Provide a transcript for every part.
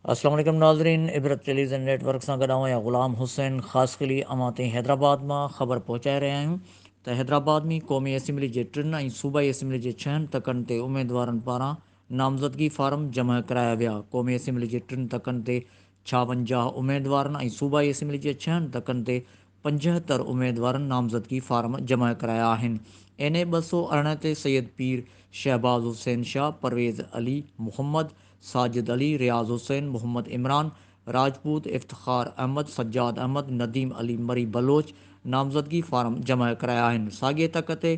अस्सलाम वालेकुम नाज़रीन, इबरत टेलीविज़न नेटवर्क सां गॾु आहियां ग़ुलाम हुसैन ख़ासि कली अमां ताईं हैदराबाद मां ख़बर पहुचाए रहिया आहियूं त हैदराबाद में क़ौमी असेंबली जे 3 ऐं सूबाई असेंबली जे 6 तकनि ते उमेदवारनि पारां नामज़दगी फार्म जमा कराया विया। क़ौमी असेंबली जे 3 तकनि ते 56 उमेदवारनि ऐं सूबाई असेंबली जे 6 तकनि ते 75 उमेदवारनि नामज़दगी फार्म जमा कराया आहिनि। NA 218 ते सैयद पीर शहबाज़ हुसैन शाह, परवेज़ अली मुहम्मद, साजिद अली, रियाज़ हुसैन, मोहम्मद इमरान राजपूत, इफ्तिखार अहमद, सज्जाद अहमद, नदीम अली मरी बलोच नामज़दगी फार्म जमा कराया आहिनि। साॻिए तक ते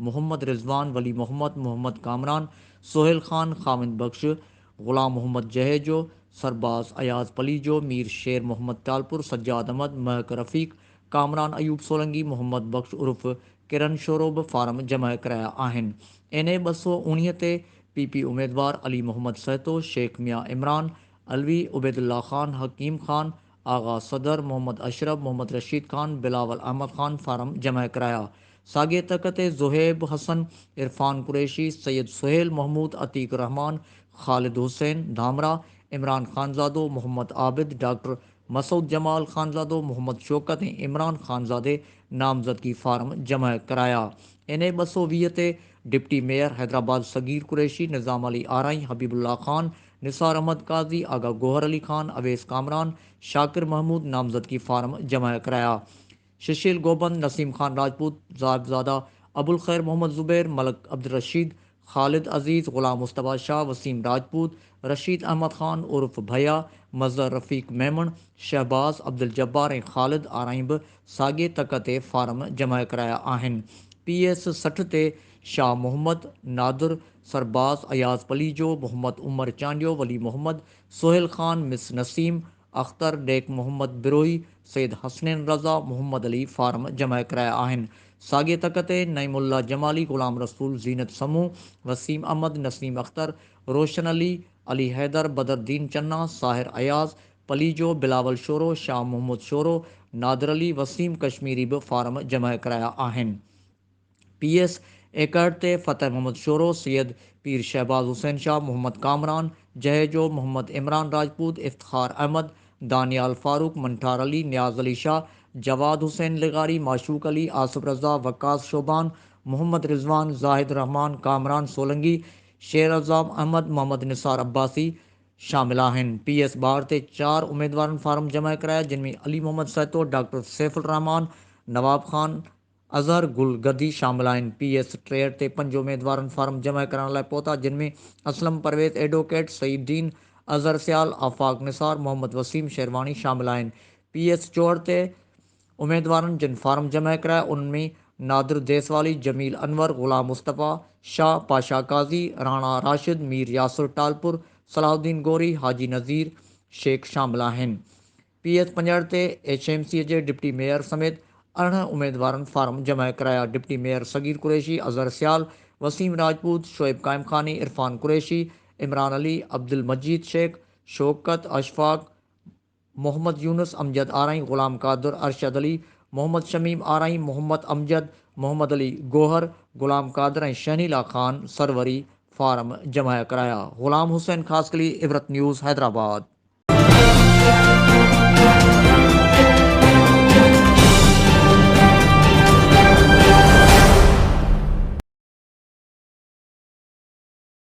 मोहम्मद रिज़वान, वली मोहम्मद, मोहम्मद कामरान, सोहेल ख़ान, ख़ामिद बख़्श, ग़ुलाम मोहम्मद जहेजो, सरबाज़ अयाज़ पलीजो, मीर शेर मोहम्मद तालपुर, सज्जाद अहमद, महक रफ़ीक, कामरान अयूब सोलंगी, मोहम्मद बख़्श उर्फ़ किरण शोरो बि फार्म जमा कराया आहिनि। NA 219 ते PP उमेदवार अली मोहम्मद सहतो, शेख मियाँ इमरान अलवी, उबैदुल्ला ख़ान, हकीम ख़ान, आगा सदर, मोहम्मद अशरफ, मोहम्मद रशीद ख़ान, बिलावल अहमद ख़ान फार्म जमा कराया। साॻिए तक ते ज़ुहैब हसन, इरफ़ान कुरैशी, सैयद सुहेल महमूद, अतीक रहमान, ख़ालिद हुसैन धामरा, इमरान ख़ानज़ादो, मोहम्मद आबिद, डॉक्टर मसूद जमाल ख़ानज़ादो, मोहम्मद शौकत ऐं इमरान ख़ानज़ादे नामज़दगी फार्म जमा कराया। NA 220 ते डिप्टी मेयर हैदराबाद सगीर कुरैशी, निज़ाम अली आरई, हबीबुल्ला ख़ान, निसार अहमद काज़ी, आगा गोहर अली ख़ान, अवैस कामरान, शाकिर महमूद नामज़दगी फार्म जमा कराया। शशील गोबंद, नसीम ख़ान राजपूत, साहिबजादा अबुल खैर मोहम्मद ज़ुबैर, मलक अब्दुल रशीद, ख़ालिद अज़ीज़, ग़ुलाम मुस्तफ़ा शाह, वसीम राजपूत, रशीद अहमद ख़ान उर्फ़ भैया, मज़हर रफ़ीक मेमण, शहबाज़ अब्दुल जब्बार ऐं ख़ालिद आरई बि साॻिए तक ते फार्म जमा कराया आहिनि। PS 60 ते शाह मोहम्मद, नादिर, सरबाज़ अयाज़ पलीजो, मोहम्मद उमर चांडियो, वली मोहम्मद, सोहेल ख़ान, मिस नसीम अख्तर, डेक मोहम्मद बिरोही, सैयद हसनैन रज़ा, मोहम्मद अली फार्म जमा कराया आहिनि। साॻिए तक ते नईमुल्ला जमाली, ग़ुलाम रसूल, ज़ीनत समूह, वसीम अहमद, नसीम अख्तर, रोशन अली, अली हैदर, बदरदीन चन्ना, साहिर अयाज़ पलीजो, बिलावल शोरो, शाह मोहम्मद शोरो, नादिर अली, वसीम कश्मीरी बि फार्म जमा कराया आहिनि। PS 61 ते फ़तेह मोहम्मद शोरो, सैयद पीर शहबाज़ हुसैन शाह, मोहम्मद कामरान जहेजो, मोहम्मद इमरान राजपूत, इफ्तिखार अहमद, दानियाल फ़ारूक, मंठार अली, नियाज़ अली शाह, जवाद हुसैन लिगारी, माशूक अली, आसिफ रज़ा, वकास शोबान, मोहम्मद रिज़वान, ज़ाहिद रहमान, कामरान सोलंगी, शेर अज़ाम अहमद, मोहम्मद निसार अब्बासी शामिल आहिनि। PS 62 ते 4 उमेदवारनि फार्म जमा कराया, जिन में अली मोहम्मद सैतो, डॉक्टर सैफुल रहमान, नवाब ख़ान, अज़हर गुल गदी शामिल आहिनि। PS 63 ते 5 उमेदवारनि फार्म जमा कराइण लाइ पहुता, जिन में असलम परवेज़ एडवोकेट, सईदुद्दीन अज़हर सियाल, आफ़ाक़ निसार, मोहम्मद वसीम शेरवानी शामिल आहिनि। PS 64 ते उमेदवारनि जिन फार्म जमा कराया, उनमें नादिर देसवाली, जमील अनवर, ग़ुलाम मुस्तफ़ा शाह, पाशा काज़ी, राणा राशिद, मीर यासुर टालपुर, सलाहुद्दीन गोरी, हाजी नज़ीर शेख शामिल आहिनि। PS 65 ते HMC जे डिप्टी मेयर समेत 18 उमेदवारनि फार्म जमा कराया। डिप्टी मेयर सगीर कुरैशी, अज़हर सियाल, वसीम राजपूत, शोएब कायम ख़ानी, इरफ़ान कुरैशी, इमरान अली, अब्दुल मजीद शेख, शौकत अशफाक, मोहम्मद यूनुस, अमजद आरई, ग़ुलाम कादिर, अरशद अली, मोहम्मद शमीम आरई, मोहम्मद अमजद, मोहम्मद अली गोहर, ग़ुलाम कादिर ऐं शहनीला ख़ान सरवरी फार्म जमा कराया। ग़ुलाम हुसैन ख़ासि कली इबरत न्यूज़ हैदराबाद।